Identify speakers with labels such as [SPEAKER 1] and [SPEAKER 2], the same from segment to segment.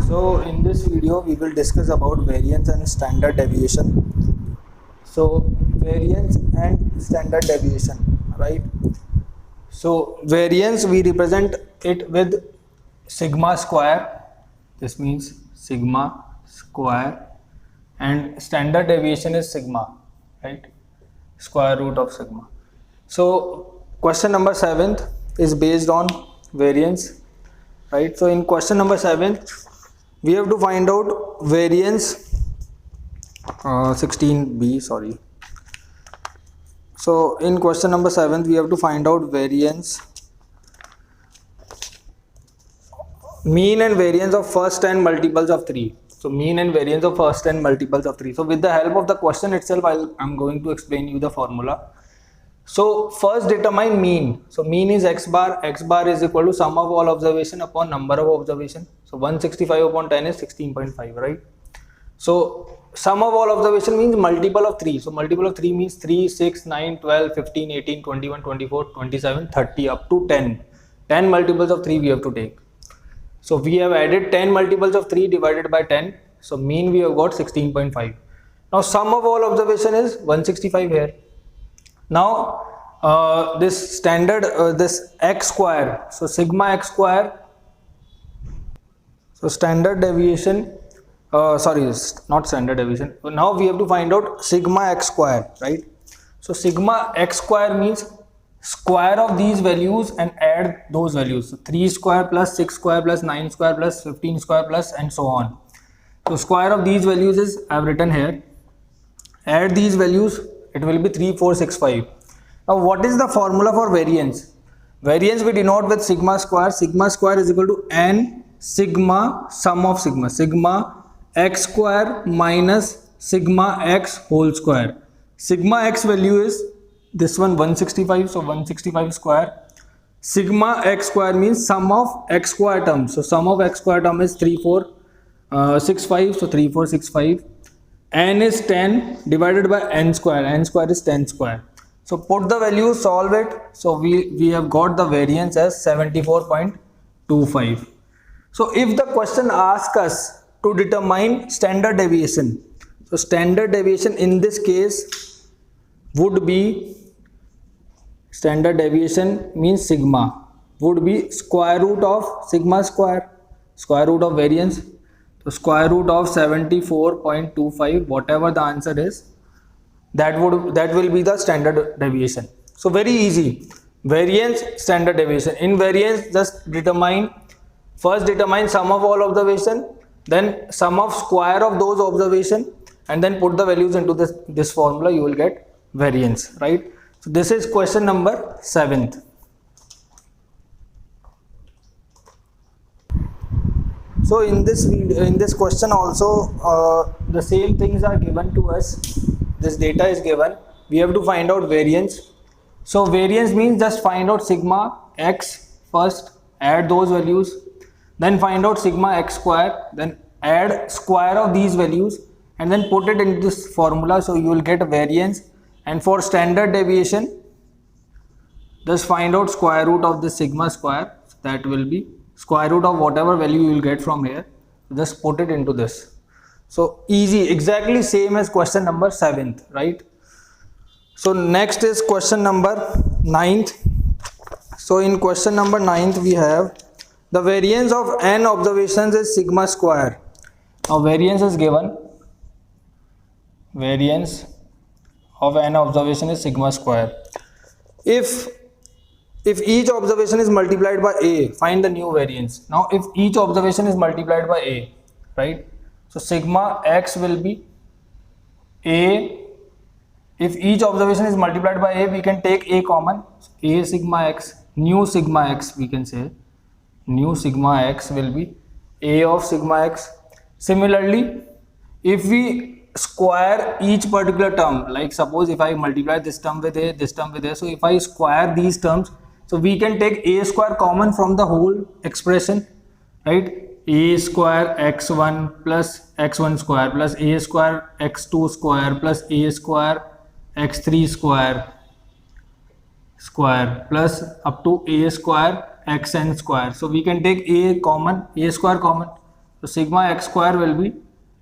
[SPEAKER 1] So in this video we will discuss about variance and standard deviation. So variance and standard deviation, right? So variance we represent it with sigma square. This means sigma square, and standard deviation is sigma, right? Square root of sigma. So question number 7 is based on variance, right? So in question number 7 we have to find out variance 16b, sorry. So in question number 7 we have to find out variance, mean and variance of first 10 multiples of 3. So mean and variance of first 10 multiples of 3. So with the help of the question itself I'm going to explain you the formula. So first determine mean. So mean is x bar is equal to sum of all observation upon number of observation. So 165 upon 10 is 16.5, right? So sum of all observation means multiple of 3. So multiple of 3 means 3, 6, 9, 12, 15, 18, 21, 24, 27, 30 up to 10. 10 multiples of 3 we have to take. So we have added 10 multiples of 3 divided by 10. So mean we have got 16.5. Now sum of all observation is 165 here. Now this standard this x square, so sigma x square, so standard deviation, sorry, not standard deviation. So now we have to find out sigma x square, right? So sigma x square means square of these values and add those values. So 3 square plus 6 square plus 9 square plus 15 square plus and so on. So square of these values is I have written here. Add these values, it will be 3465. Now what is the formula for variance? Variance we denote with sigma square. Sigma square is equal to n sigma sum of sigma. Sigma x square minus sigma x whole square. Sigma x value is this one 165, so 165 square. Sigma x square means sum of x square terms. So sum of x square term is 3465, so 3465. N is 10 divided by n square. N square is 10 square. So put the value, solve it. So we have got the variance as 74.25. So if the question asks us to determine standard deviation, so standard deviation in this case would be, standard deviation means sigma, would be square root of sigma square, square root of variance. So square root of 74.25, whatever the answer is, that will be the standard deviation. So very easy. Variance, standard deviation. In variance, just first determine sum of all observation, then sum of square of those observation, and then put the values into this formula. You will get variance, right? So this is question number 7th. So in this question also the same things are given to us. This data is given. We have to find out variance. So variance means just find out sigma x first, add those values, then find out sigma x square, then add square of these values and then put it into this formula. So you will get a variance. And for standard deviation, just find out square root of the sigma square. That will be square root of whatever value you will get from here. Just put it into this. So easy, exactly same as question number 7th, right? So next is question number 9th. So in question number 9th we have the variance of n observations is sigma square. Now variance is given. Variance of n observation is sigma square. If each observation is multiplied by a, find the new variance. Now if each observation is multiplied by a, right? So sigma x will be a. If each observation is multiplied by a, we can take a common. A sigma x, new sigma x we can say. New sigma x will be a of sigma x. Similarly, if we square each particular term, like suppose if I multiply this term with a, this term with a, so if I square these terms, so we can take a square common from the whole expression, right? A square x1 plus x1 square plus a square x2 square plus a square x3 square plus up to a square xn square. So we can take a common, a square common. So sigma x square will be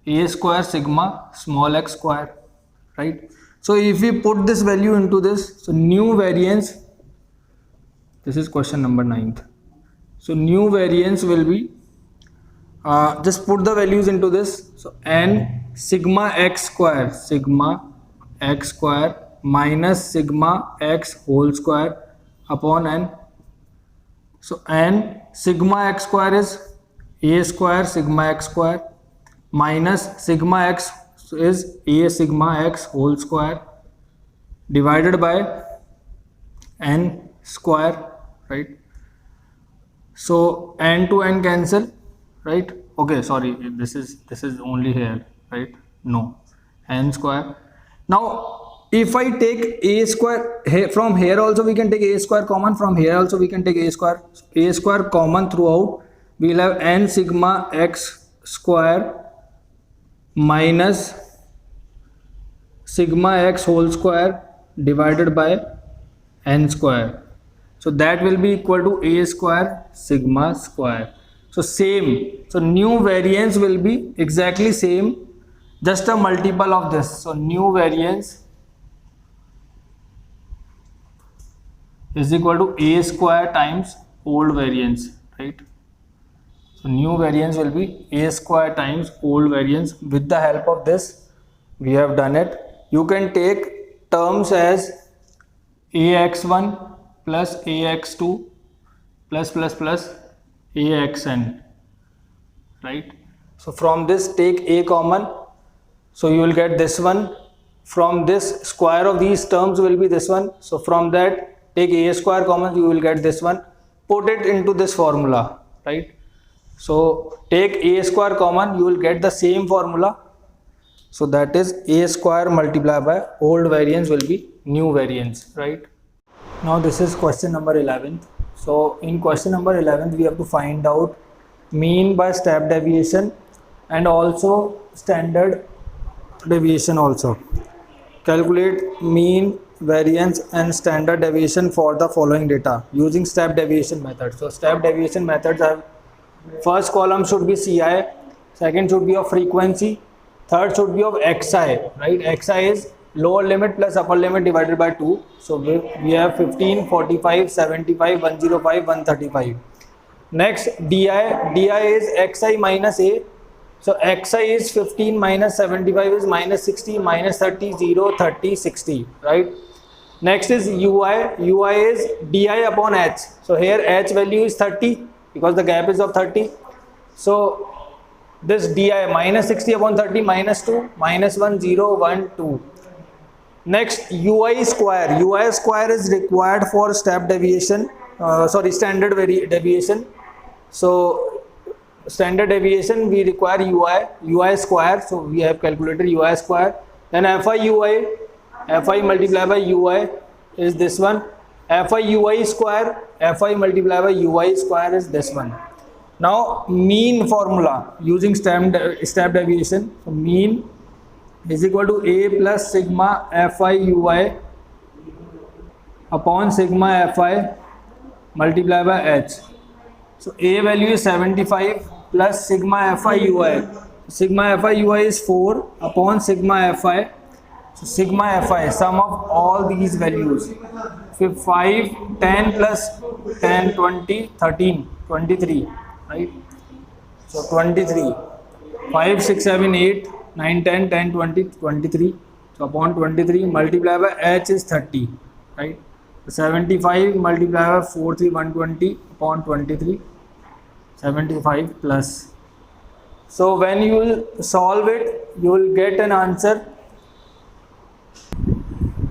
[SPEAKER 1] a square sigma small x square, right? So if we put this value into this, so new variance, this is question number 9th. So new variance will be, just put the values into this. So n sigma x square minus sigma x whole square upon n. So n sigma x square is a square sigma x square minus sigma x is a sigma x whole square divided by n square, right? So n to n cancel, right? Okay, sorry, this is only here, right? No, n square. Now if I take a square here, from here also we can take a square common, from here also we can take a square common throughout. We will have n sigma x square minus sigma x whole square divided by n square. So that will be equal to a square sigma square. So same, so new variance will be exactly same, just a multiple of this. So new variance is equal to a square times old variance, right? So new variance will be a square times old variance. With the help of this we have done it. You can take terms as ax1 plus ax2 plus axn, right? So from this take a common, so you will get this one. From this square of these terms will be this one. So from that take a square common, you will get this one. Put it into this formula, right? So take a square common, you will get the same formula. So that is a square multiplied by old variance will be new variance, right? Now this is question number 11th. So in question number 11th we have to find out mean by step deviation and also standard deviation also. Calculate mean, variance and standard deviation for the following data using step deviation method. So step deviation methods have, first column should be CI, second should be of frequency, third should be of XI, right? XI is lower limit plus upper limit divided by 2. So we have 15, 45, 75, 105, 135. Next DI is XI minus A. So XI is 15 minus 75 is minus 60 minus 30, 0, 30, 60, right? Next is UI is DI upon H. So here H value is 30 because the gap is of 30. So this DI minus 60 upon 30 minus 2 minus 1, 0, 1, 2. Next UI square is required for step deviation, standard deviation. So standard deviation we require UI square. So we have calculated UI square. Then FI multiplied by UI is this one. FI UI square, FI multiplied by UI square is this one. Now mean formula using step deviation. So mean is equal to A plus sigma Fi UI upon sigma Fi multiplied by H. So A value is 75 plus sigma Fi UI. Sigma Fi UI is 4 upon sigma Fi. So sigma Fi, sum of all these values. 5, 10 plus 10, 20, 13, 23, right? So 23, 5, 6, 7, 8, 9, 10, 10, 20, 23. So upon 23 multiplied by H is 30, right? 75 multiplied by 4, 3, 120 upon 23, 75 plus. So when you will solve it, you will get an answer.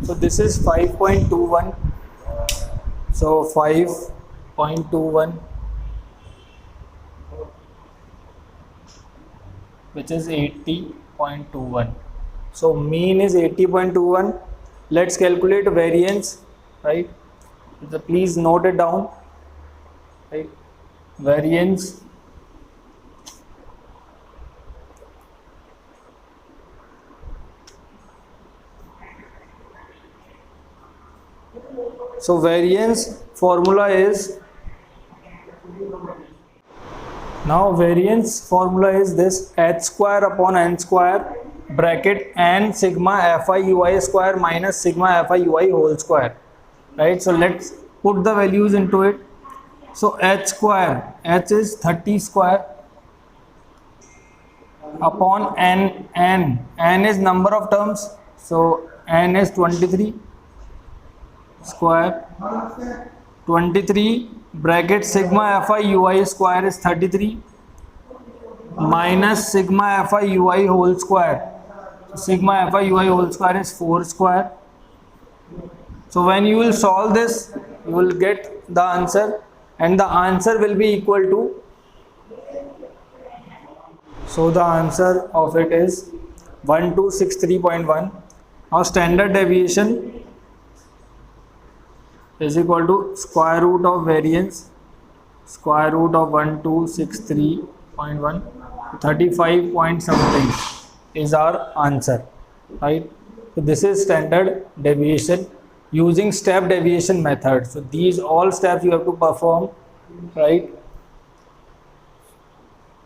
[SPEAKER 1] So this is 5.21. So 5.21, which is 80.21. So mean is 80.21. Let's calculate variance, right? So please note it down, right? Variance variance formula is Now variance formula is this: h square upon n square bracket n sigma fi ui square minus sigma fi ui whole square, right? So let's put the values into it. So h square, h is 30 square upon n is number of terms, so n is 23 square, 23 bracket sigma fi ui square is 33 minus sigma fi ui whole square. So sigma fi ui whole square is 4 square. So when you will solve this, you will get the answer, and the answer will be equal to, so the answer of it is 1263.1. Now standard deviation is equal to square root of variance, square root of 1263.1, 35 point something is our answer, right? So this is standard deviation using step deviation method. So these all steps you have to perform, right?